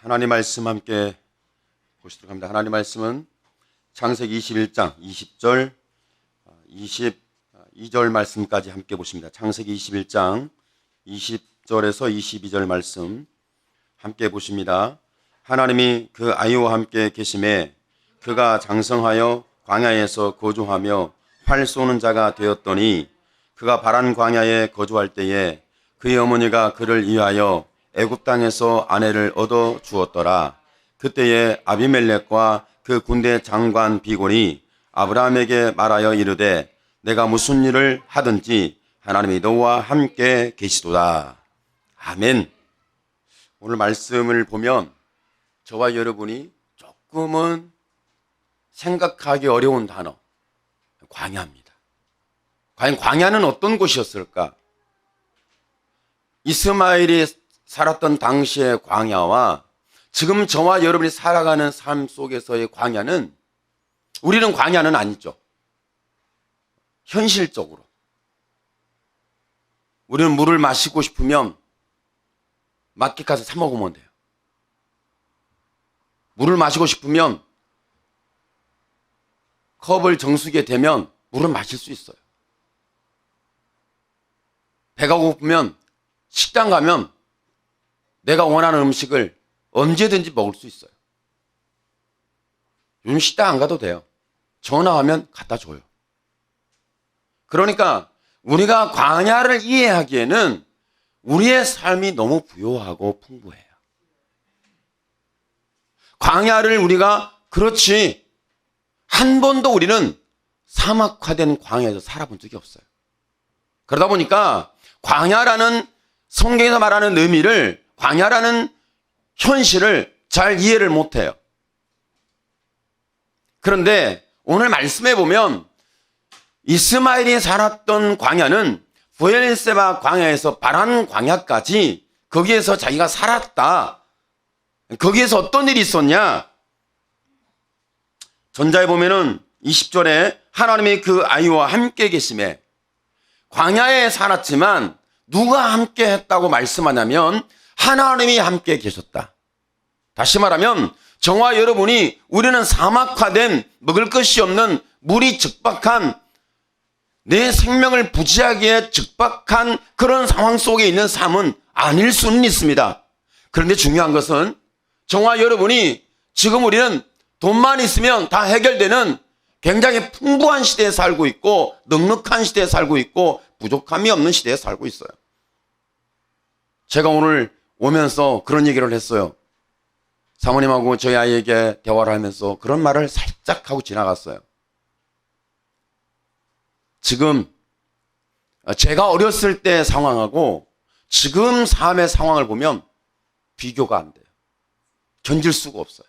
하나님 말씀 함께 보시도록 합니다. 하나님 말씀은 창세기 21장 20절, 22절 말씀까지 함께 보십니다. 창세기 21장 20절에서 22절 말씀 함께 보십니다. 하나님이 그 아이와 함께 계심에 그가 장성하여 광야에서 거주하며 활 쏘는 자가 되었더니 그가 바란 광야에 거주할 때에 그의 어머니가 그를 위하여 애굽 땅에서 아내를 얻어 주었더라. 그때에 아비멜렉과 그 군대 장관 비곤이 아브라함에게 말하여 이르되 내가 무슨 일을 하든지 하나님이 너와 함께 계시도다. 아멘. 오늘 말씀을 보면 저와 여러분이 조금은 생각하기 어려운 단어, 광야입니다. 과연 광야는 어떤 곳이었을까? 이스마엘이 살았던 당시의 광야와 지금 저와 여러분이 살아가는 삶 속에서의 광야는, 우리는 광야는 아니죠. 현실적으로 우리는 물을 마시고 싶으면 마켓 가서 사 먹으면 돼요. 물을 마시고 싶으면 컵을 정수기에 대면 물을 마실 수 있어요. 배가 고프면 식당 가면 내가 원하는 음식을 언제든지 먹을 수 있어요. 요즘 식당 안 가도 돼요. 전화하면 갖다 줘요. 그러니까 우리가 광야를 이해하기에는 우리의 삶이 너무 부요하고 풍부해요. 광야를 우리가, 그렇지, 한 번도 우리는 사막화된 광야에서 살아본 적이 없어요. 그러다 보니까 광야라는, 성경에서 말하는 의미를, 광야라는 현실을 잘 이해를 못해요. 그런데 오늘 말씀해 보면 이스마엘이 살았던 광야는 브엘세바 광야에서 바란 광야까지, 거기에서 자기가 살았다. 거기에서 어떤 일이 있었냐? 전자에 보면은 20절에 하나님이 그 아이와 함께 계심에, 광야에 살았지만 누가 함께 했다고 말씀하냐면 하나님이 함께 계셨다. 다시 말하면 저와 여러분이, 우리는 사막화된, 먹을 것이 없는, 물이 적박한, 내 생명을 부지하기에 적박한 그런 상황 속에 있는 삶은 아닐 수는 있습니다. 그런데 중요한 것은 저와 여러분이 지금, 우리는 돈만 있으면 다 해결되는 굉장히 풍부한 시대에 살고 있고, 넉넉한 시대에 살고 있고, 부족함이 없는 시대에 살고 있어요. 제가 오늘 오면서 그런 얘기를 했어요. 사모님하고 저희 아이에게 대화를 하면서 그런 말을 살짝 하고 지나갔어요. 지금 제가 어렸을 때 상황하고 지금 삶의 상황을 보면 비교가 안 돼요. 견딜 수가 없어요.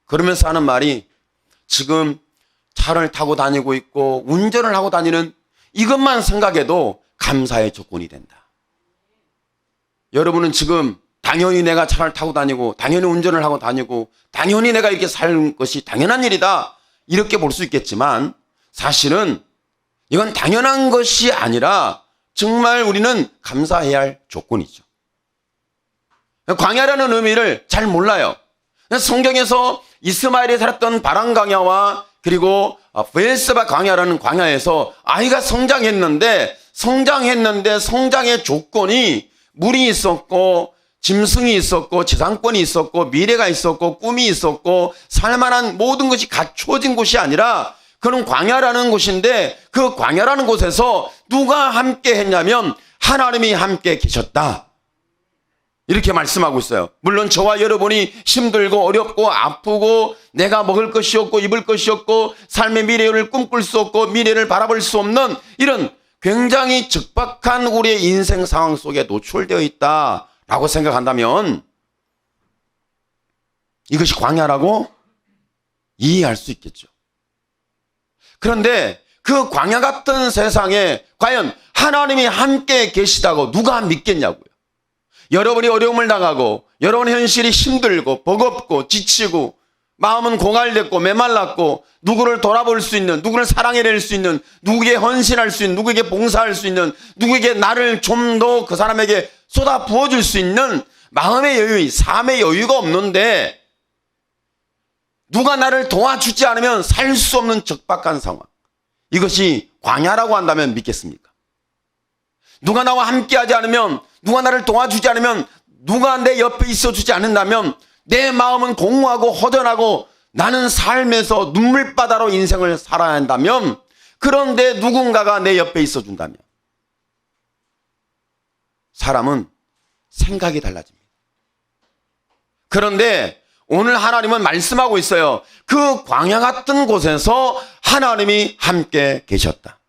그러면서 하는 말이, 지금 차를 타고 다니고 있고 운전을 하고 다니는 이것만 생각해도 감사의 조건이 된다. 여러분은 지금 당연히 내가 차를 타고 다니고, 당연히 운전을 하고 다니고, 당연히 내가 이렇게 사는 것이 당연한 일이다, 이렇게 볼 수 있겠지만 사실은 이건 당연한 것이 아니라 정말 우리는 감사해야 할 조건이죠. 광야라는 의미를 잘 몰라요. 성경에서 이스마엘이 살았던 바란 광야와 그리고 브엘세바 광야라는 광야에서 아이가 성장했는데 성장의 조건이, 물이 있었고 짐승이 있었고 지상권이 있었고 미래가 있었고 꿈이 있었고 살만한 모든 것이 갖춰진 곳이 아니라, 그는 광야라는 곳인데 그 광야라는 곳에서 누가 함께 했냐면 하나님이 함께 계셨다, 이렇게 말씀하고 있어요. 물론 저와 여러분이 힘들고 어렵고 아프고 내가 먹을 것이 없고 입을 것이 없고 삶의 미래를 꿈꿀 수 없고 미래를 바라볼 수 없는 이런 굉장히 적박한 우리의 인생 상황 속에 노출되어 있다라고 생각한다면 이것이 광야라고 이해할 수 있겠죠. 그런데 그 광야 같은 세상에 과연 하나님이 함께 계시다고 누가 믿겠냐고요. 여러분이 어려움을 당하고, 여러분의 현실이 힘들고 버겁고 지치고 마음은 공갈됐고 메말랐고, 누구를 돌아볼 수 있는, 누구를 사랑해낼 수 있는, 누구에게 헌신할 수 있는, 누구에게 봉사할 수 있는, 누구에게 나를 좀 더 그 사람에게 쏟아 부어줄 수 있는 마음의 여유, 삶의 여유가 없는데 누가 나를 도와주지 않으면 살 수 없는 적박한 상황. 이것이 광야라고 한다면 믿겠습니까? 누가 나와 함께하지 않으면, 누가 나를 도와주지 않으면, 누가 내 옆에 있어주지 않는다면 내 마음은 공허하고 허전하고 나는 삶에서 눈물바다로 인생을 살아야 한다면, 그런데 누군가가 내 옆에 있어준다면 사람은 생각이 달라집니다. 그런데 오늘 하나님은 말씀하고 있어요. 그 광야 같은 곳에서 하나님이 함께 계셨다.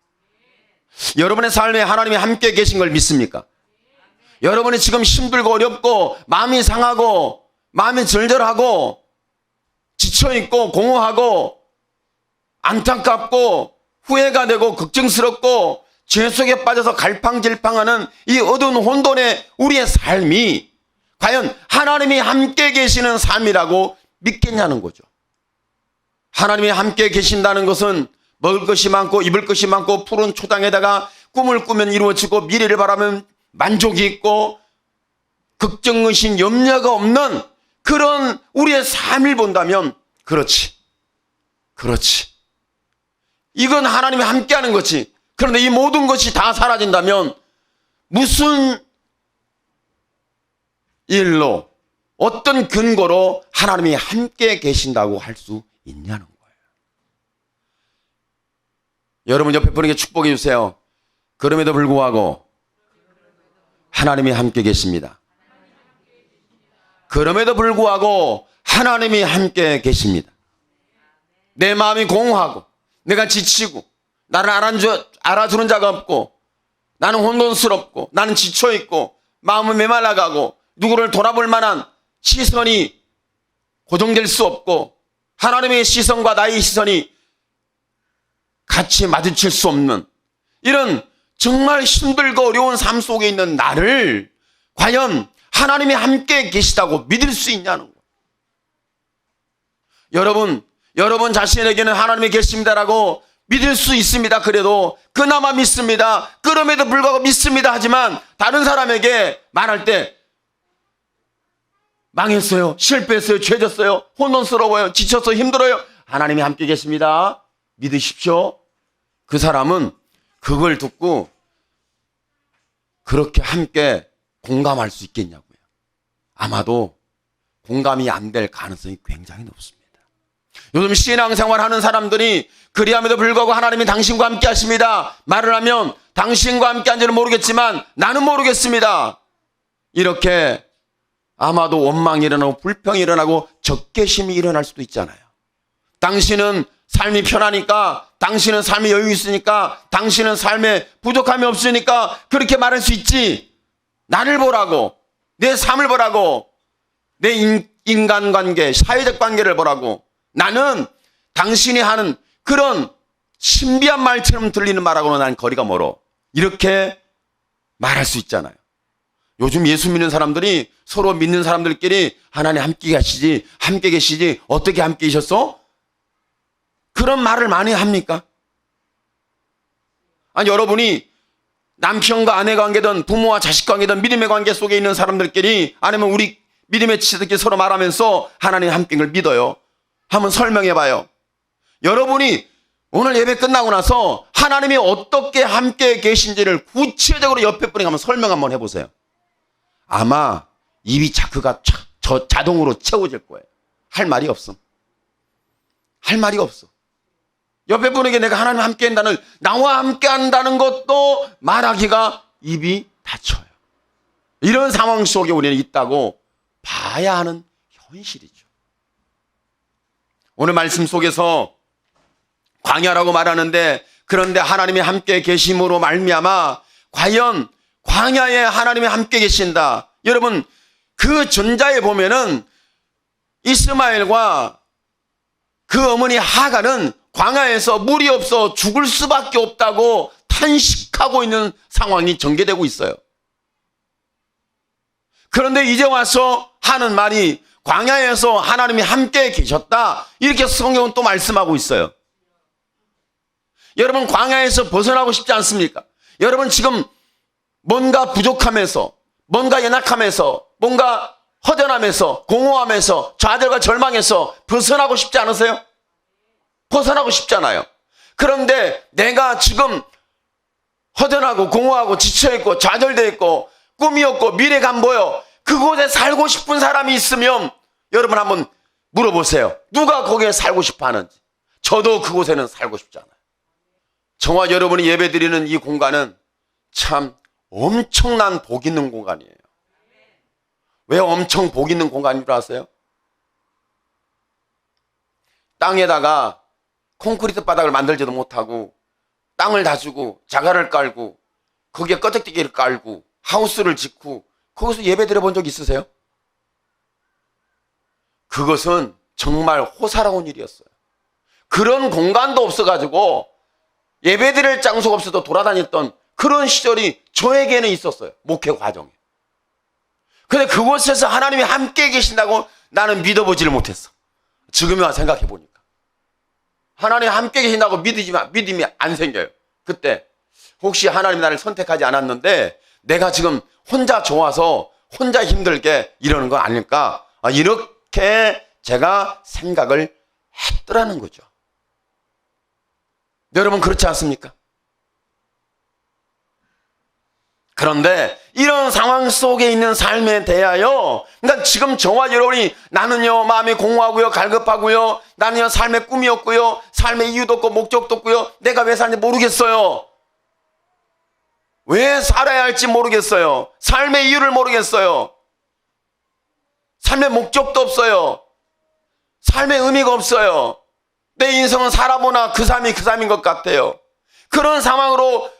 여러분의 삶에 하나님이 함께 계신 걸 믿습니까? 여러분이 지금 힘들고 어렵고 마음이 상하고 마음이 절절하고 지쳐있고 공허하고 안타깝고 후회가 되고 걱정스럽고 죄 속에 빠져서 갈팡질팡하는 이 어두운 혼돈의 우리의 삶이 과연 하나님이 함께 계시는 삶이라고 믿겠냐는 거죠. 하나님이 함께 계신다는 것은 먹을 것이 많고 입을 것이 많고 푸른 초장에다가 꿈을 꾸면 이루어지고 미래를 바라면 만족이 있고 걱정의심 염려가 없는 그런 우리의 삶을 본다면 그렇지. 이건 하나님이 함께하는 거지. 그런데 이 모든 것이 다 사라진다면 무슨 일로 어떤 근거로 하나님이 함께 계신다고 할 수 있냐는 거예요. 여러분 옆에 분에게 축복해 주세요. 그럼에도 불구하고 하나님이 함께 계십니다. 그럼에도 불구하고 하나님이 함께 계십니다. 내 마음이 공허하고 내가 지치고 나를 알아주는 자가 없고 나는 혼돈스럽고 나는 지쳐있고 마음은 메말라가고 누구를 돌아볼 만한 시선이 고정될 수 없고 하나님의 시선과 나의 시선이 같이 마주칠 수 없는 이런 정말 힘들고 어려운 삶 속에 있는 나를 과연 하나님이 함께 계시다고 믿을 수 있냐는 거예요. 여러분 자신에게는 하나님이 계십니다라고 믿을 수 있습니다. 그래도 그나마 믿습니다. 그럼에도 불구하고 믿습니다. 하지만 다른 사람에게 말할 때 망했어요. 실패했어요. 죄졌어요. 혼돈스러워요. 지쳐서 힘들어요. 하나님이 함께 계십니다. 믿으십시오. 그 사람은 그걸 듣고 그렇게 함께 공감할 수 있겠냐고요. 아마도 공감이 안 될 가능성이 굉장히 높습니다. 요즘 신앙생활 하는 사람들이 그리함에도 불구하고 하나님이 당신과 함께 하십니다 말을 하면 당신과 함께 한지는 모르겠지만 나는 모르겠습니다. 이렇게 아마도 원망이 일어나고 불평이 일어나고 적개심이 일어날 수도 있잖아요. 당신은 삶이 편하니까, 당신은 삶에 여유 있으니까, 당신은 삶에 부족함이 없으니까 그렇게 말할 수 있지. 나를 보라고, 내 삶을 보라고, 내 인간관계, 사회적 관계를 보라고. 나는 당신이 하는 그런 신비한 말처럼 들리는 말하고는 난 거리가 멀어. 이렇게 말할 수 있잖아요. 요즘 예수 믿는 사람들이 서로 믿는 사람들끼리 하나님 함께 계시지 어떻게 함께 계셨어? 그런 말을 많이 합니까? 아니 여러분이 남편과 아내 관계든 부모와 자식 관계든 믿음의 관계 속에 있는 사람들끼리 아니면 우리 믿음의 지식들끼리 서로 말하면서 하나님 함께인 걸 믿어요. 한번 설명해 봐요. 여러분이 오늘 예배 끝나고 나서 하나님이 어떻게 함께 계신지를 구체적으로 옆에 분에게 한번 설명 한번 해보세요. 아마 입이 자크가 자동으로 채워질 거예요. 할 말이 없어. 옆에 분에게 내가 하나님 함께 한다는, 나와 함께 한다는 것도 말하기가 입이 닫혀요. 이런 상황 속에 우리는 있다고 봐야 하는 현실이죠. 오늘 말씀 속에서 광야라고 말하는데, 그런데 하나님이 함께 계심으로 말미암아 과연 광야에 하나님이 함께 계신다. 여러분 그 전자에 보면은 이스마엘과 그 어머니 하갈은 광야에서 물이 없어 죽을 수밖에 없다고 탄식하고 있는 상황이 전개되고 있어요. 그런데 이제 와서 하는 말이 광야에서 하나님이 함께 계셨다. 이렇게 성경은 또 말씀하고 있어요. 여러분 광야에서 벗어나고 싶지 않습니까? 여러분 지금 뭔가 부족함에서, 뭔가 연약함에서, 뭔가 허전함에서, 공허함에서, 좌절과 절망에서 벗어나고 싶지 않으세요? 벗어나고 싶잖아요. 그런데 내가 지금 허전하고 공허하고 지쳐있고 좌절되어 있고 꿈이 없고 미래가 안 보여, 그곳에 살고 싶은 사람이 있으면 여러분 한번 물어보세요. 누가 거기에 살고 싶어 하는지. 저도 그곳에는 살고 싶잖아요. 저와 여러분이 예배드리는 이 공간은 참 엄청난 복 있는 공간이에요. 왜 엄청 복 있는 공간인 줄 아세요? 땅에다가 콘크리트 바닥을 만들지도 못하고 땅을 다주고 자갈을 깔고 거기에 껍데기를 깔고 하우스를 짓고 거기서 예배 드려본 적 있으세요? 그것은 정말 호사로운 일이었어요. 그런 공간도 없어가지고 예배 드릴 장소가 없어도 돌아다녔던 그런 시절이 저에게는 있었어요. 목회 과정에. 근데 그곳에서 하나님이 함께 계신다고 나는 믿어보지를 못했어. 지금에 와서 생각해 보니까 하나님이 함께 계신다고 믿음이 안 생겨요. 그때 혹시 하나님이 나를 선택하지 않았는데 내가 지금 혼자 좋아서 혼자 힘들게 이러는 거 아닐까, 이렇게 제가 생각을 했더라는 거죠. 여러분 그렇지 않습니까? 그런데 이런 상황 속에 있는 삶에 대하여, 그러니까 지금 저와 여러분이 나는요 마음이 공허하고요 갈급하고요, 나는요 삶의 꿈이 없고요, 삶의 이유도 없고 목적도 없고요, 내가 왜 사는지 모르겠어요. 왜 살아야 할지 모르겠어요. 삶의 이유를 모르겠어요. 삶의 목적도 없어요. 삶의 의미가 없어요. 내 인생은 살아보나 그 삶이 그 삶인 것 같아요. 그런 상황으로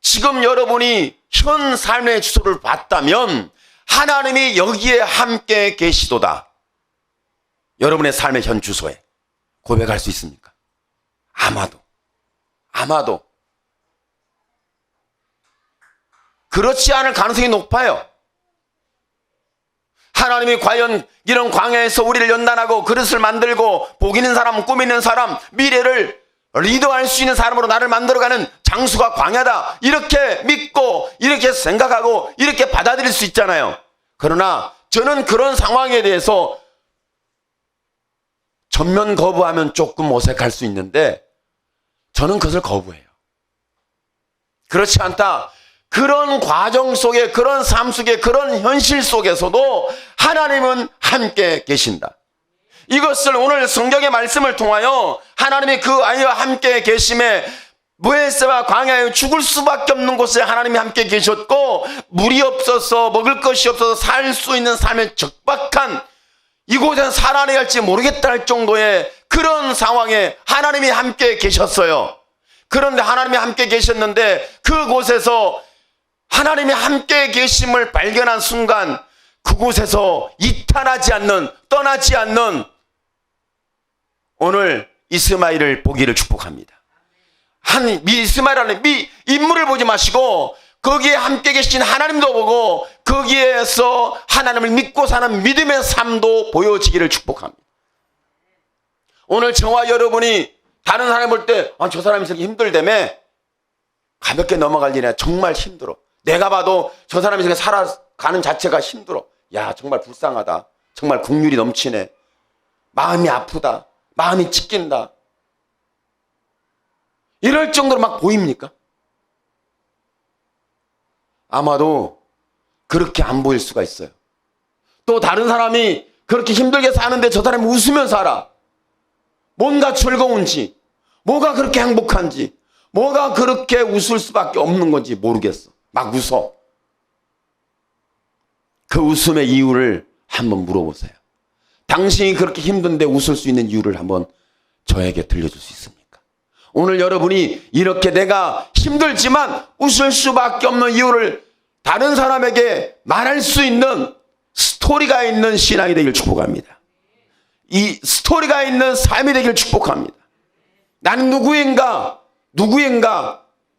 지금 여러분이 현 삶의 주소를 봤다면 하나님이 여기에 함께 계시도다. 여러분의 삶의 현 주소에 고백할 수 있습니까? 아마도 그렇지 않을 가능성이 높아요. 하나님이 과연 이런 광야에서 우리를 연단하고 그릇을 만들고 복 있는 사람, 꿈 있는 사람, 미래를 리더할 수 있는 사람으로 나를 만들어가는 장수가 광야다, 이렇게 믿고 이렇게 생각하고 이렇게 받아들일 수 있잖아요. 그러나 저는 그런 상황에 대해서 전면 거부하면 조금 어색할 수 있는데 저는 그것을 거부해요. 그렇지 않다. 그런 과정 속에, 그런 삶 속에, 그런 현실 속에서도 하나님은 함께 계신다. 이것을 오늘 성경의 말씀을 통하여 하나님이 그 아이와 함께 계심에, 모에세와 광야에 죽을 수밖에 없는 곳에 하나님이 함께 계셨고 물이 없어서 먹을 것이 없어서 살 수 있는 삶의 적박한 이곳에서 살아내야 할지 모르겠다 할 정도의 그런 상황에 하나님이 함께 계셨어요. 그런데 하나님이 함께 계셨는데 그곳에서 하나님이 함께 계심을 발견한 순간 그곳에서 이탈하지 않는, 떠나지 않는 오늘 이스마엘을 보기를 축복합니다. 이스마엘이라는 인물을 보지 마시고 거기에 함께 계신 하나님도 보고 거기에서 하나님을 믿고 사는 믿음의 삶도 보여지기를 축복합니다. 오늘 저와 여러분이 다른 사람 볼 때 저 사람이 저렇게 힘들다며 가볍게 넘어갈 일이야. 정말 힘들어. 내가 봐도 저 사람이 저렇게 살아가는 자체가 힘들어. 야, 정말 불쌍하다. 정말 긍휼이 넘치네. 마음이 아프다. 마음이 찢긴다. 이럴 정도로 막 보입니까? 아마도 그렇게 안 보일 수가 있어요. 또 다른 사람이 그렇게 힘들게 사는데 저 사람이 웃으며 살아. 뭔가 즐거운지, 뭐가 그렇게 행복한지, 뭐가 그렇게 웃을 수밖에 없는 건지 모르겠어. 막 웃어. 그 웃음의 이유를 한번 물어보세요. 당신이 그렇게 힘든데 웃을 수 있는 이유를 한번 저에게 들려줄 수 있습니까? 오늘 여러분이 이렇게 내가 힘들지만 웃을 수밖에 없는 이유를 다른 사람에게 말할 수 있는 스토리가 있는 신앙이 되길 축복합니다. 이 스토리가 있는 삶이 되길 축복합니다. 나는 누구인가?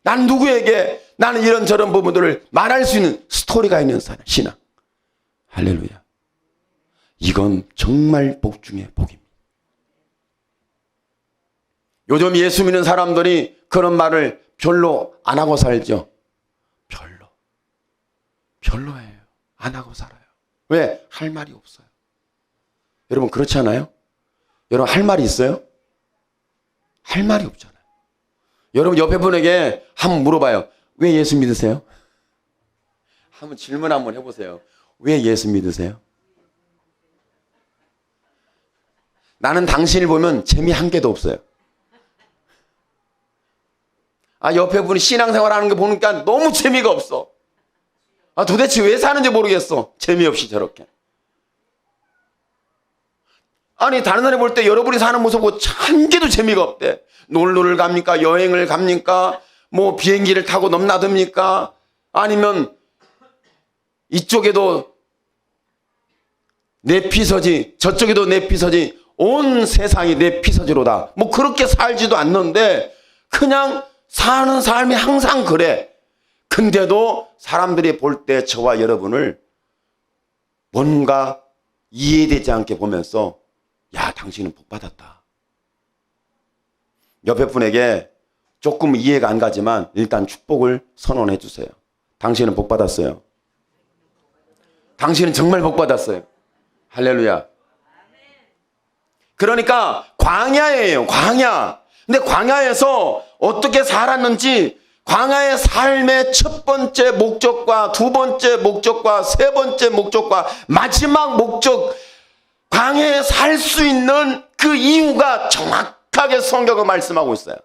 난 누구에게 나는 이런저런 부분들을 말할 수 있는 스토리가 있는 신앙. 할렐루야. 이건 정말 복 중에 복입니다. 요즘 예수 믿는 사람들이 그런 말을 별로 안 하고 살죠. 별로예요. 안 하고 살아요. 왜? 할 말이 없어요. 여러분 그렇지 않아요? 여러분 할 말이 있어요? 할 말이 없잖아요. 여러분 옆에 분에게 한번 물어봐요. 왜 예수 믿으세요? 한번 질문 한번 해보세요. 왜 예수 믿으세요? 나는 당신을 보면 재미 한 개도 없어요. 옆에 분이 신앙생활 하는 거 보니까 너무 재미가 없어. 도대체 왜 사는지 모르겠어. 재미없이 저렇게. 다른 사람이 볼 때 여러분이 사는 모습 보고 한 개도 재미가 없대. 놀러를 갑니까? 여행을 갑니까? 뭐 비행기를 타고 넘나듭니까? 아니면 이쪽에도 내 피서지, 저쪽에도 내 피서지, 온 세상이 내 피서지로다. 뭐 그렇게 살지도 않는데 그냥 사는 삶이 항상 그래. 근데도 사람들이 볼 때 저와 여러분을 뭔가 이해되지 않게 보면서 야, 당신은 복 받았다. 옆에 분에게 조금 이해가 안 가지만 일단 축복을 선언해 주세요. 당신은 복 받았어요. 당신은 정말 복 받았어요. 할렐루야. 그러니까 광야예요. 광야. 근데 광야에서 어떻게 살았는지, 광야의 삶의 첫 번째 목적과 두 번째 목적과 세 번째 목적과 마지막 목적, 광야에 살 수 있는 그 이유가 정확하게 성경은 말씀하고 있어요.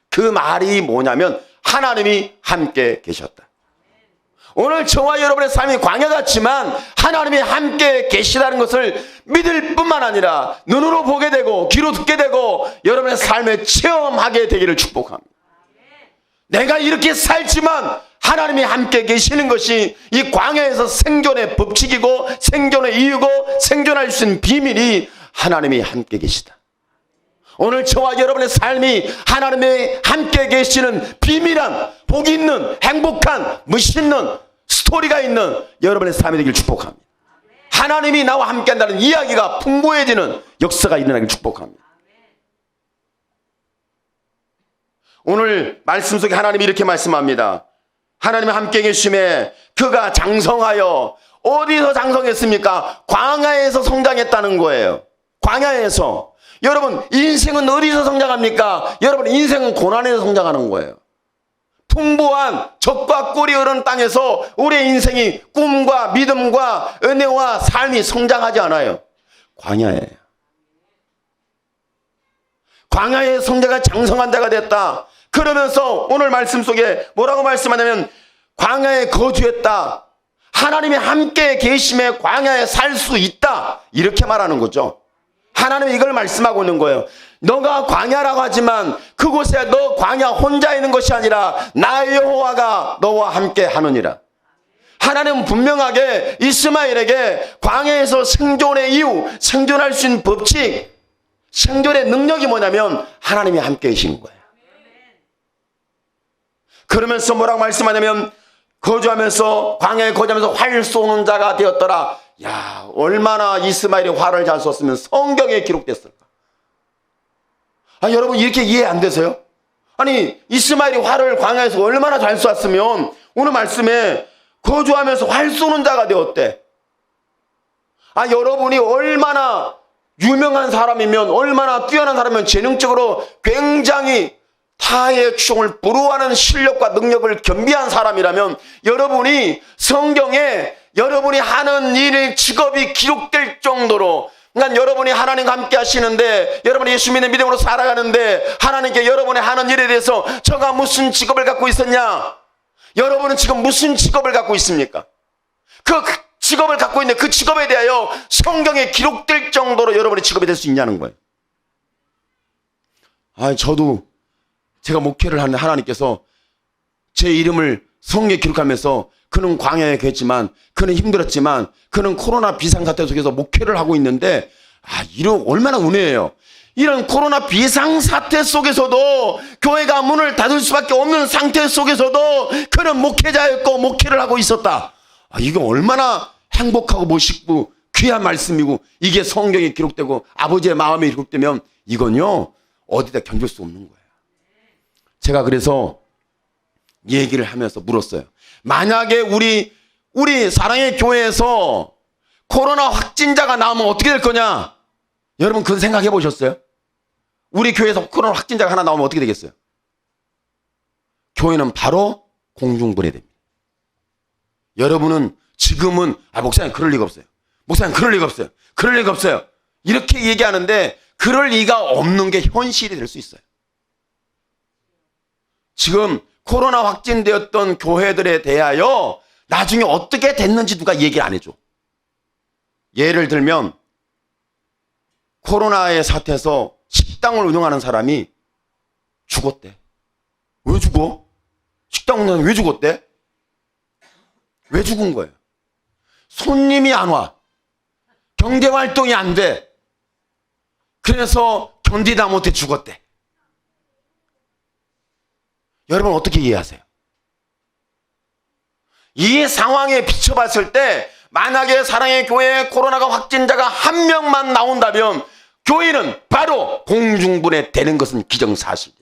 그 말이 뭐냐면 하나님이 함께 계셨다. 오늘 저와 여러분의 삶이 광야 같지만 하나님이 함께 계시다는 것을 믿을 뿐만 아니라 눈으로 보게 되고 귀로 듣게 되고 여러분의 삶에 체험하게 되기를 축복합니다. 내가 이렇게 살지만 하나님이 함께 계시는 것이 이 광야에서 생존의 법칙이고 생존의 이유고 생존할 수 있는 비밀이 하나님이 함께 계시다. 오늘 저와 여러분의 삶이 하나님의 함께 계시는 비밀한 복이 있는 행복한 멋있는 스토리가 있는 여러분의 삶이 되길 축복합니다. 하나님이 나와 함께 한다는 이야기가 풍부해지는 역사가 일어나길 축복합니다. 오늘 말씀 속에 하나님이 이렇게 말씀합니다. 하나님이 함께 계심에 그가 장성하여, 어디서 장성했습니까? 광야에서 성장했다는 거예요. 광야에서. 여러분 인생은 어디서 성장합니까? 여러분 인생은 고난에서 성장하는 거예요. 풍부한 적과 꿀이 흐르는 땅에서 우리의 인생이 꿈과 믿음과 은혜와 삶이 성장하지 않아요. 광야예요. 광야의 성자가 장성한 자가 됐다. 그러면서 오늘 말씀 속에 뭐라고 말씀하냐면 광야에 거주했다. 하나님이 함께 계심에 광야에 살 수 있다. 이렇게 말하는 거죠. 하나님이 이걸 말씀하고 있는 거예요. 너가 광야라고 하지만 그곳에 너 광야 혼자 있는 것이 아니라 나 여호와가 너와 함께 하느니라. 하나님은 분명하게 이스마엘에게 광야에서 생존의 이유, 생존할 수 있는 법칙, 생존의 능력이 뭐냐면 하나님이 함께 계신 거예요. 그러면서 뭐라고 말씀하냐면 거주하면서 광야에 거주하면서 활 쏘는 자가 되었더라. 야, 얼마나 이스마엘이 활을 잘 쏘았으면 성경에 기록됐을까? 여러분 이렇게 이해 안 되세요? 이스마엘이 활을 광야에서 얼마나 잘 쏘았으면 오늘 말씀에 거주하면서 활 쏘는 자가 되었대. 여러분이 얼마나 유명한 사람이면, 얼마나 뛰어난 사람이면 재능적으로 굉장히 타의 추종을 부러워하는 실력과 능력을 겸비한 사람이라면 여러분이 성경에 여러분이 하는 일, 직업이 기록될 정도로, 그러니까 여러분이 하나님과 함께 하시는데, 여러분이 예수 믿는 믿음으로 살아가는데 하나님께 여러분의 하는 일에 대해서 저가 무슨 직업을 갖고 있었냐? 여러분은 지금 무슨 직업을 갖고 있습니까? 그 직업을 갖고 있는데 그 직업에 대하여 성경에 기록될 정도로 여러분의 직업이 될 수 있냐는 거예요. 저도 제가 목회를 하는데 하나님께서 제 이름을 성경에 기록하면서 그는 광야에 계했지만, 그는 힘들었지만, 그는 코로나 비상사태 속에서 목회를 하고 있는데, 이런 얼마나 은혜예요. 이런 코로나 비상사태 속에서도 교회가 문을 닫을 수밖에 없는 상태 속에서도 그는 목회자였고 목회를 하고 있었다. 이거 얼마나 행복하고 멋있고 귀한 말씀이고, 이게 성경에 기록되고 아버지의 마음에 기록되면 이건요 어디다 견딜 수 없는 거예요. 제가 그래서 얘기를 하면서 물었어요. 만약에 우리 사랑의 교회에서 코로나 확진자가 나오면 어떻게 될 거냐? 여러분 그건 생각해 보셨어요? 우리 교회에서 코로나 확진자가 하나 나오면 어떻게 되겠어요? 교회는 바로 공중분해됩니다. 여러분은 지금은 목사님 그럴 리가 없어요. 목사님 그럴 리가 없어요. 그럴 리가 없어요. 이렇게 얘기하는데 그럴 리가 없는 게 현실이 될 수 있어요. 지금 코로나 확진되었던 교회들에 대하여 나중에 어떻게 됐는지 누가 얘기를 안 해줘. 예를 들면 코로나의 사태에서 식당을 운영하는 사람이 죽었대. 왜 죽어? 식당 운영하는 왜 죽었대? 왜 죽은 거예요? 손님이 안 와. 경제활동이 안 돼. 그래서 견디다 못해 죽었대. 여러분 어떻게 이해하세요? 이 상황에 비춰봤을 때 만약에 사랑의 교회에 코로나가 확진자가 한 명만 나온다면 교회는 바로 공중분해 되는 것은 기정사실이에요.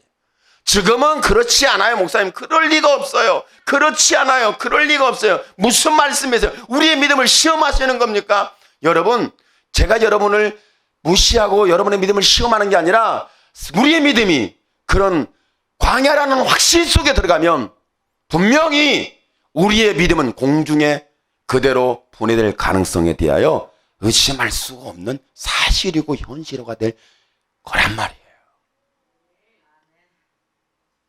지금은 그렇지 않아요. 목사님 그럴 리가 없어요. 그렇지 않아요. 그럴 리가 없어요. 무슨 말씀이세요? 우리의 믿음을 시험하시는 겁니까? 여러분 제가 여러분을 무시하고 여러분의 믿음을 시험하는 게 아니라 우리의 믿음이 그런 광야라는 확신 속에 들어가면 분명히 우리의 믿음은 공중에 그대로 분해될 가능성에 대하여 의심할 수가 없는 사실이고 현실화가 될 거란 말이에요.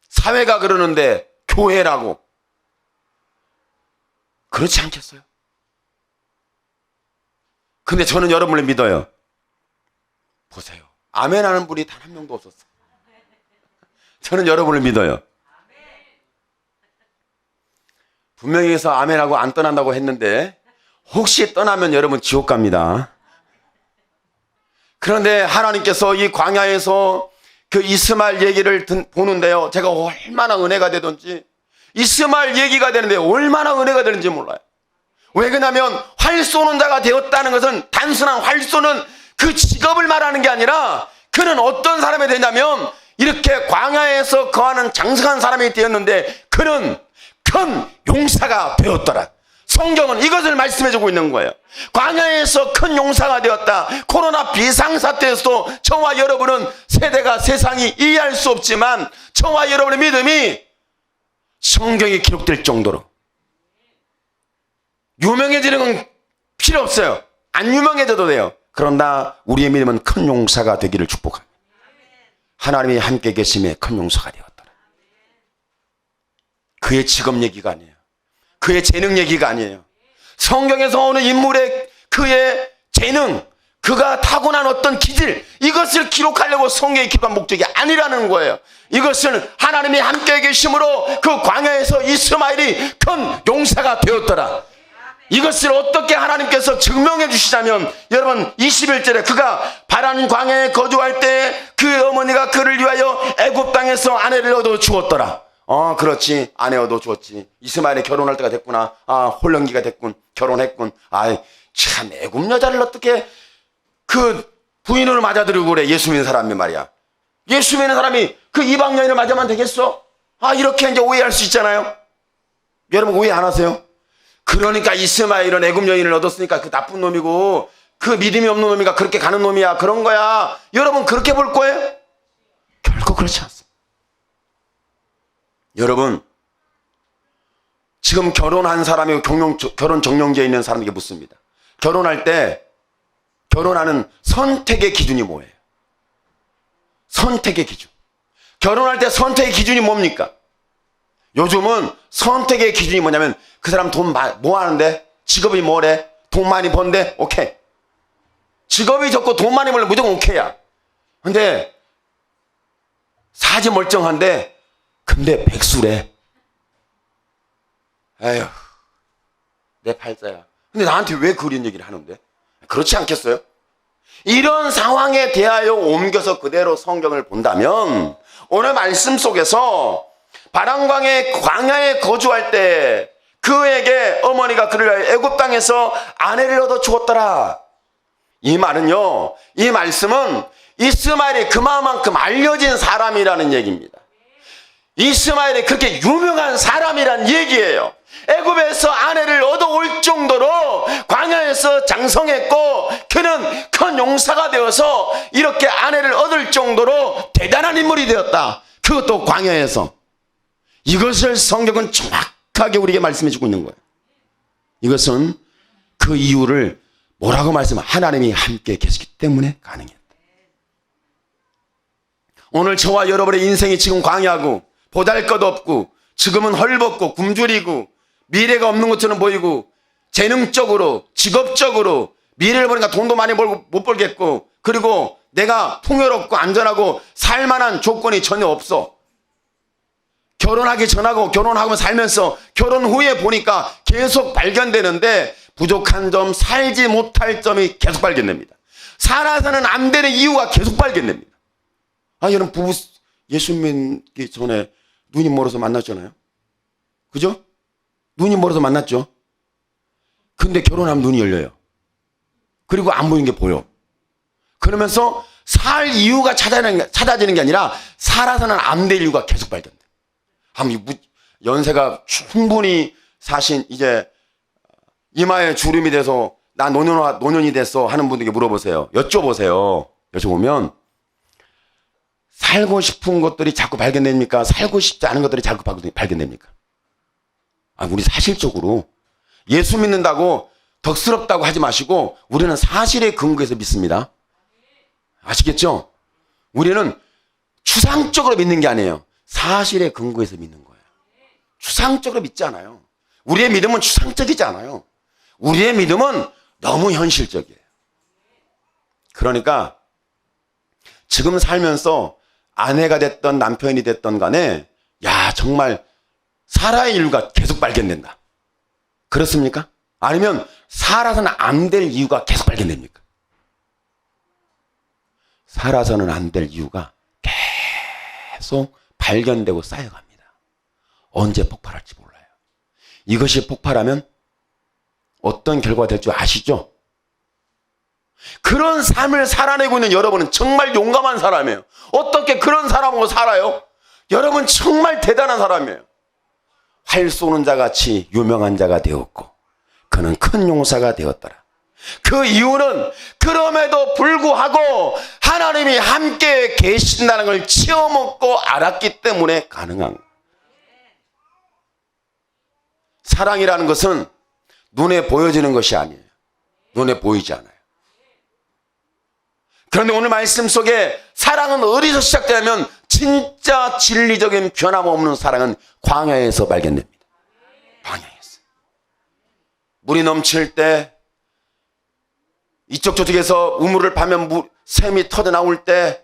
사회가 그러는데 교회라고 그렇지 않겠어요? 근데 저는 여러분을 믿어요. 보세요. 아멘 하는 분이 단 한 명도 없었어요. 저는 여러분을 믿어요. 분명히 해서 아멘하고 안 떠난다고 했는데 혹시 떠나면 여러분 지옥 갑니다. 그런데 하나님께서 이 광야에서 그 이스마엘 얘기를 보는데요. 제가 얼마나 은혜가 되던지 이스마엘 얘기가 되는데 얼마나 은혜가 되는지 몰라요. 왜 그러냐면 활 쏘는 자가 되었다는 것은 단순한 활 쏘는 그 직업을 말하는 게 아니라 그는 어떤 사람이 되냐면 이렇게 광야에서 거하는 장성한 사람이 되었는데 그는 큰 용사가 되었더라. 성경은 이것을 말씀해주고 있는 거예요. 광야에서 큰 용사가 되었다. 코로나 비상사태에서도 저와 여러분은 세상이 이해할 수 없지만 저와 여러분의 믿음이 성경에 기록될 정도로 유명해지는 건 필요 없어요. 안 유명해져도 돼요. 그러나 우리의 믿음은 큰 용사가 되기를 축복합니다. 하나님이 함께 계심에 큰 용사가 되었더라. 그의 직업 얘기가 아니에요. 그의 재능 얘기가 아니에요. 성경에서 어느 인물의 그의 재능, 그가 타고난 어떤 기질, 이것을 기록하려고 성경에 기록한 목적이 아니라는 거예요. 이것은 하나님이 함께 계심으로 그 광야에서 이스마엘이 큰 용사가 되었더라. 이것을 어떻게 하나님께서 증명해 주시자면 여러분 21절에 그가 바란 광야에 거주할 때 그 어머니가 그를 위하여 애굽 땅에서 아내를 얻어 주었더라. 그렇지. 아내 얻어 주었지. 이스마엘이 결혼할 때가 됐구나. 홀령기가 됐군. 결혼했군. 참 애굽 여자를 어떻게 그 부인으로 맞아들이고 그래. 예수 믿는 사람이 말이야. 예수 믿는 사람이 그 이방 여인을 맞으면 되겠어? 이렇게 이제 오해할 수 있잖아요. 여러분 오해 안 하세요? 그러니까 이스마엘은 애굽 여인을 얻었으니까 그 나쁜 놈이고 그 믿음이 없는 놈이가 그렇게 가는 놈이야. 그런 거야. 여러분 그렇게 볼 거예요? 결코 그렇지 않습니다. 여러분 지금 결혼한 사람이 결혼 정령기에 있는 사람에게 묻습니다. 결혼할 때 결혼하는 선택의 기준이 뭐예요? 선택의 기준. 결혼할 때 선택의 기준이 뭡니까? 요즘은 선택의 기준이 뭐냐면 그 사람 돈 뭐 하는데? 직업이 뭐래? 돈 많이 번대? 오케이. 직업이 좋고 돈 많이 벌면 무조건 오케이야. 근데 사지 멀쩡한데 근데 백수래. 에휴 내 팔자야. 근데 나한테 왜 그런 얘기를 하는데? 그렇지 않겠어요? 이런 상황에 대하여 옮겨서 그대로 성경을 본다면 오늘 말씀 속에서 광야에 거주할 때 그에게 어머니가 그를 애굽 땅에서 아내를 얻어 주었더라. 이 말은요, 이 말씀은 이스마엘이 그만큼 알려진 사람이라는 얘기입니다. 이스마엘이 그렇게 유명한 사람이란 얘기예요. 애굽에서 아내를 얻어올 정도로 광야에서 장성했고 그는 큰 용사가 되어서 이렇게 아내를 얻을 정도로 대단한 인물이 되었다. 그것도 광야에서. 이것을 성경은 정확하게 우리에게 말씀해 주고 있는 거예요. 이것은 그 이유를 뭐라고 말씀하면 하나님이 함께 계시기 때문에 가능했다. 오늘 저와 여러분의 인생이 지금 광야고 보잘것없고 지금은 헐벗고 굶주리고 미래가 없는 것처럼 보이고 재능적으로 직업적으로 미래를 보니까 돈도 많이 못 벌겠고 그리고 내가 풍요롭고 안전하고 살만한 조건이 전혀 없어. 결혼하기 전하고 결혼하고 살면서 결혼 후에 보니까 계속 발견되는데 부족한 점, 살지 못할 점이 계속 발견됩니다. 살아서는 안 되는 이유가 계속 발견됩니다. 여러분 부부 예수 믿기 전에 눈이 멀어서 만났잖아요. 그죠? 눈이 멀어서 만났죠. 근데 결혼하면 눈이 열려요. 그리고 안 보이는 게 보여. 그러면서 살 이유가 찾아지는 게 아니라 살아서는 안 될 이유가 계속 발견돼. 연세가 충분히 사신 이제 이마에 주름이 돼서 나 노년이 됐어 하는 분들에게 물어보세요. 여쭤보면 살고 싶은 것들이 자꾸 발견됩니까? 살고 싶지 않은 것들이 자꾸 발견됩니까? 우리 사실적으로 예수 믿는다고 덕스럽다고 하지 마시고 우리는 사실에 근거해서 믿습니다. 아시겠죠? 우리는 추상적으로 믿는 게 아니에요. 사실에 근거해서 믿는 거예요. 추상적으로 믿지 않아요. 우리의 믿음은 추상적이지 않아요. 우리의 믿음은 너무 현실적이에요. 그러니까 지금 살면서 아내가 됐던 남편이 됐던 간에 정말 살아야 이유가 계속 발견된다. 그렇습니까? 아니면 살아서는 안 될 이유가 계속 발견됩니까? 살아서는 안 될 이유가 계속 발견되고 쌓여갑니다. 언제 폭발할지 몰라요. 이것이 폭발하면 어떤 결과가 될 줄 아시죠? 그런 삶을 살아내고 있는 여러분은 정말 용감한 사람이에요. 어떻게 그런 사람으로 살아요? 여러분 정말 대단한 사람이에요. 활 쏘는 자같이 유명한 자가 되었고 그는 큰 용사가 되었더라. 그 이유는 그럼에도 불구하고 하나님이 함께 계신다는 걸 체험하고 알았기 때문에 가능한 거예요. 사랑이라는 것은 눈에 보여지는 것이 아니에요. 눈에 보이지 않아요. 그런데 오늘 말씀 속에 사랑은 어디서 시작되냐면 진짜 진리적인 변함없는 사랑은 광야에서 발견됩니다. 광야에서. 물이 넘칠 때 이쪽 저쪽에서 우물을 파면 샘이 터져 나올 때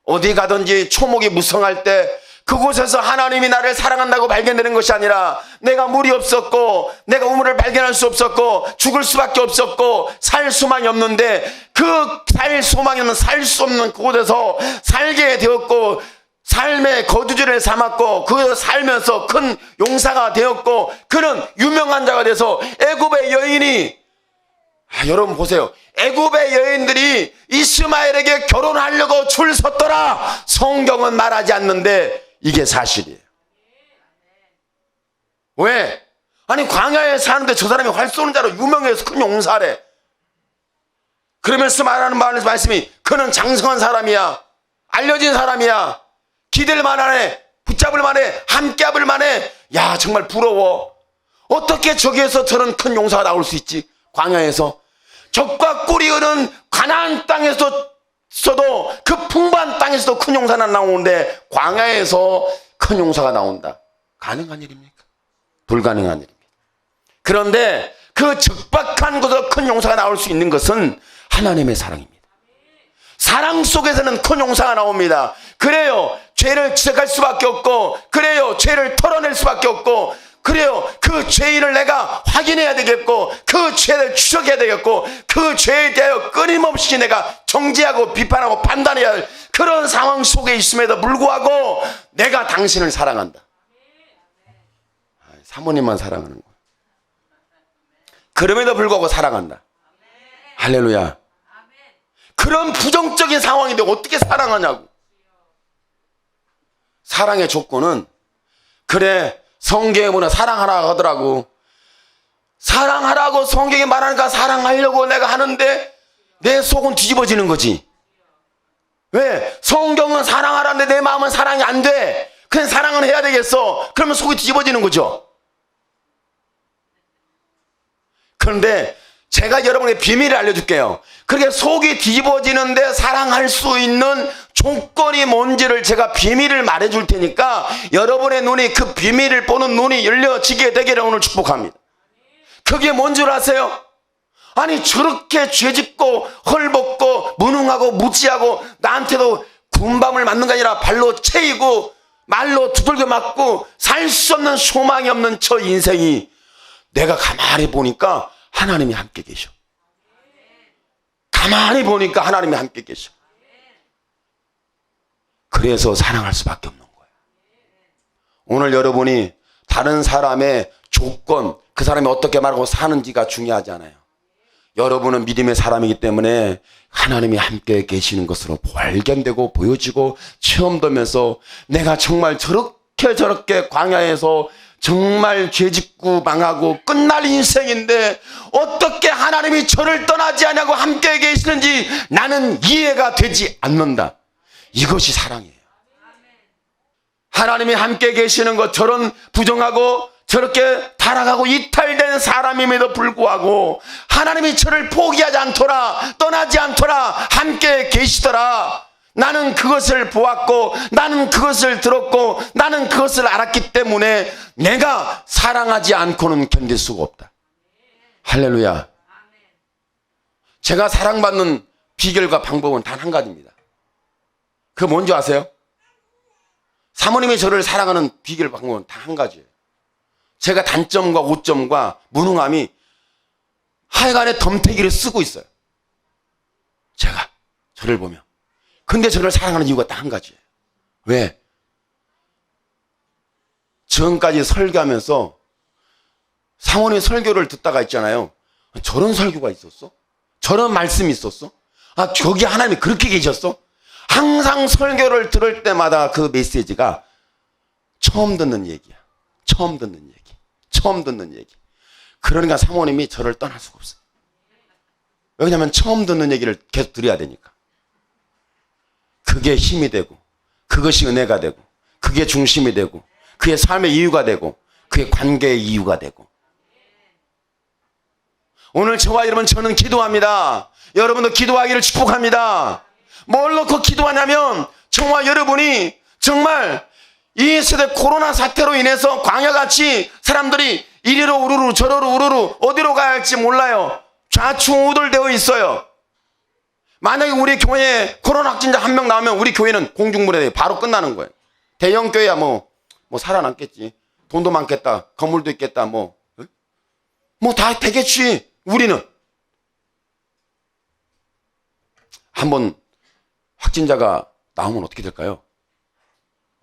어디 가든지 초목이 무성할 때 그곳에서 하나님이 나를 사랑한다고 발견되는 것이 아니라 내가 물이 없었고 내가 우물을 발견할 수 없었고 죽을 수밖에 없었고 살 수만이 없는데 그 살 소망이 없는 살 수 없는 그곳에서 살게 되었고 삶의 거주지를 삼았고 그 살면서 큰 용사가 되었고 그는 유명한 자가 돼서 애굽의 여인이 여러분 보세요. 애굽의 여인들이 이스마엘에게 결혼하려고 줄 섰더라. 성경은 말하지 않는데 이게 사실이에요. 왜? 아니 광야에 사는데 저 사람이 활 쏘는 자로 유명해서 큰 용사래. 그러면서 말하는 말씀이 그는 장성한 사람이야. 알려진 사람이야. 기댈 만하네. 붙잡을 만해. 함께 합을 만해. 정말 부러워. 어떻게 저기에서 저런 큰 용사가 나올 수 있지? 광야에서. 적과 꿀이 흐르는 가나안 땅에서도 그 풍부한 땅에서도 큰 용사가 나오는데 광야에서 큰 용사가 나온다. 가능한 일입니까? 불가능한 일입니다. 그런데 그 적박한 곳에서 큰 용사가 나올 수 있는 것은 하나님의 사랑입니다. 사랑 속에서는 큰 용사가 나옵니다. 그래요. 죄를 지적할 수밖에 없고 그래요. 죄를 털어낼 수밖에 없고 그래요. 그 죄인을 내가 확인해야 되겠고 그 죄를 추적해야 되겠고 그 죄에 대하여 끊임없이 내가 정죄하고 비판하고 판단해야 할 그런 상황 속에 있음에도 불구하고 내가 당신을 사랑한다. 사모님만 사랑하는 거야. 그럼에도 불구하고 사랑한다. 할렐루야. 그런 부정적인 상황인데 어떻게 사랑하냐고. 사랑의 조건은 그래 성경에 보면 사랑하라 하더라고. 사랑하라고 성경에 말하니까 사랑하려고 내가 하는데 내 속은 뒤집어지는 거지. 왜? 성경은 사랑하라는데 내 마음은 사랑이 안 돼. 그냥 사랑은 해야 되겠어. 그러면 속이 뒤집어지는 거죠. 그런데 제가 여러분에게 비밀을 알려줄게요. 그렇게 속이 뒤집어지는데 사랑할 수 있는 조건이 뭔지를 제가 비밀을 말해줄 테니까 여러분의 눈이 그 비밀을 보는 눈이 열려지게 되기를 오늘 축복합니다. 그게 뭔 줄 아세요? 아니 저렇게 죄짓고 헐벗고 무능하고 무지하고 나한테도 군밤을 맞는 게 아니라 발로 채이고 말로 두들겨 맞고 살 수 없는 소망이 없는 저 인생이 내가 가만히 보니까 하나님이 함께 계셔. 가만히 보니까 하나님이 함께 계셔. 그래서 사랑할 수밖에 없는 거예요. 오늘 여러분이 다른 사람의 조건, 그 사람이 어떻게 말하고 사는지가 중요하지 않아요. 여러분은 믿음의 사람이기 때문에 하나님이 함께 계시는 것으로 발견되고 보여지고 체험되면서 내가 정말 저렇게 광야에서 정말 죄짓고 망하고 끝날 인생인데 어떻게 하나님이 저를 떠나지 않냐고 함께 계시는지 나는 이해가 되지 않는다. 이것이 사랑이에요. 하나님이 함께 계시는 것, 저런 부정하고 저렇게 타락하고 이탈된 사람임에도 불구하고 하나님이 저를 포기하지 않더라, 떠나지 않더라, 함께 계시더라. 나는 그것을 보았고 나는 그것을 들었고 나는 그것을 알았기 때문에 내가 사랑하지 않고는 견딜 수가 없다. 할렐루야. 제가 사랑받는 비결과 방법은 단 한 가지입니다. 그게 뭔지 아세요? 사모님이 저를 사랑하는 비결 방법은 단 한 가지예요. 제가 단점과 오점과 무능함이 하여간에 덤태기를 쓰고 있어요. 제가 저를 보면. 근데 저를 사랑하는 이유가 딱 한 가지예요. 왜? 지금까지 설교하면서 사모님 설교를 듣다가 있잖아요. 저런 설교가 있었어? 저런 말씀이 있었어? 아, 저기 하나님이 그렇게 계셨어? 항상 설교를 들을 때마다 그 메시지가 처음 듣는 얘기야. 처음 듣는 얘기. 처음 듣는 얘기. 그러니까 사모님이 저를 떠날 수가 없어요. 왜냐하면 처음 듣는 얘기를 계속 들어야 되니까. 그게 힘이 되고 그것이 은혜가 되고 그게 중심이 되고 그의 삶의 이유가 되고 그의 관계의 이유가 되고. 오늘 저와 여러분 저는 기도합니다. 여러분도 기도하기를 축복합니다. 뭘 놓고 기도하냐면 저와 여러분이 정말 이 세대 코로나 사태로 인해서 광야같이 사람들이 이리로 우르르 저리로 우르르 어디로 가야 할지 몰라요. 좌충우돌되어 있어요. 만약에 우리 교회에 코로나 확진자 한 명 나오면 우리 교회는 공중분해 바로 끝나는 거예요. 대형 교회야 뭐 살아남겠지. 돈도 많겠다. 건물도 있겠다. 뭐 다 되겠지. 우리는 한번 확진자가 나오면 어떻게 될까요?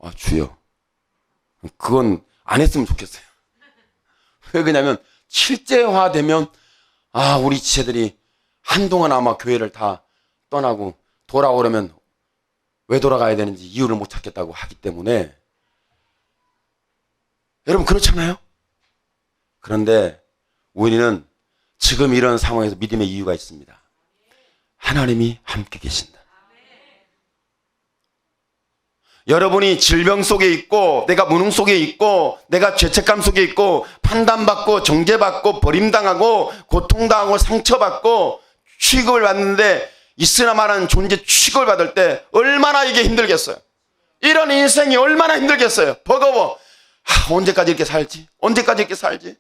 아, 주여. 그건 안 했으면 좋겠어요. 왜 그러냐면 실제화되면 우리 지체들이 한동안 아마 교회를 다 떠나고 돌아오려면 왜 돌아가야 되는지 이유를 못 찾겠다고 하기 때문에. 여러분 그렇잖아요? 그런데 우리는 지금 이런 상황에서 믿음의 이유가 있습니다. 하나님이 함께 계신다. 여러분이 질병 속에 있고 내가 무능 속에 있고 내가 죄책감 속에 있고 판단받고 정죄받고 버림당하고 고통당하고 상처받고 취급을 받는데 있으나마는 존재 취급을 받을 때 얼마나 이게 힘들겠어요. 이런 인생이 얼마나 힘들겠어요. 버거워. 언제까지 이렇게 살지? 언제까지 이렇게 살지?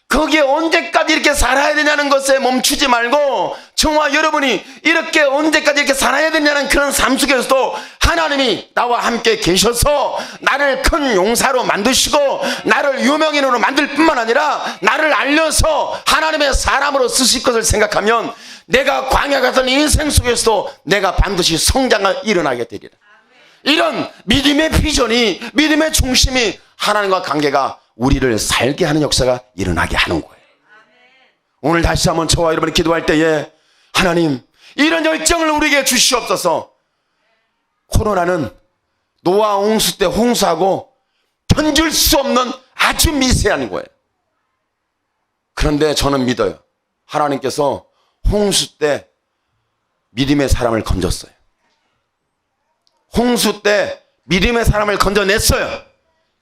거기에 언제까지 이렇게 살아야 되냐는 것에 멈추지 말고 저와 여러분이 이렇게 언제까지 이렇게 살아야 되냐는 그런 삶 속에서도 하나님이 나와 함께 계셔서 나를 큰 용사로 만드시고 나를 유명인으로 만들 뿐만 아니라 나를 알려서 하나님의 사람으로 쓰실 것을 생각하면 내가 광야 같은 인생 속에서도 내가 반드시 성장을 일어나게 되리라. 이런 믿음의 비전이, 믿음의 중심이 하나님과 관계가 우리를 살게 하는 역사가 일어나게 하는 거예요. 오늘 다시 한번 저와 여러분이 기도할 때에 하나님 이런 열정을 우리에게 주시옵소서. 코로나는 노아 홍수 때 홍수하고 견줄 수 없는 아주 미세한 거예요. 그런데 저는 믿어요. 하나님께서 홍수 때 믿음의 사람을 건졌어요. 홍수 때 믿음의 사람을 건져냈어요.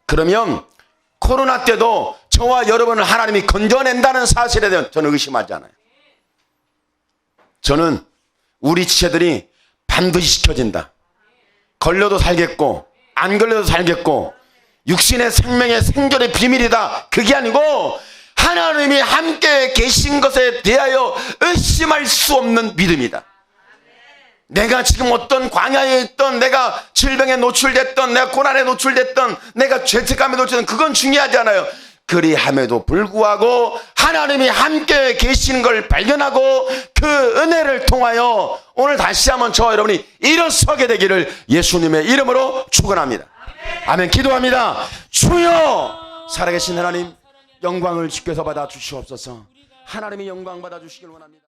그러면 코로나 때도 저와 여러분을 하나님이 건져낸다는 사실에 대해 저는 의심하지 않아요. 저는 우리 지체들이 반드시 지켜진다. 걸려도 살겠고 안 걸려도 살겠고 육신의 생명의 생존의 비밀이다. 그게 아니고 하나님이 함께 계신 것에 대하여 의심할 수 없는 믿음이다. 내가 지금 어떤 광야에 있던, 내가 질병에 노출됐던, 내가 고난에 노출됐던, 내가 죄책감에 노출됐던, 그건 중요하지 않아요. 그리함에도 불구하고 하나님이 함께 계시는 걸 발견하고 그 은혜를 통하여 오늘 다시 한번 저와 여러분이 일어서게 되기를 예수님의 이름으로 축원합니다. 아멘. 기도합니다. 주여, 살아계신 하나님, 영광을 주께서 받아 주시옵소서. 하나님이 영광 받아 주시길 원합니다.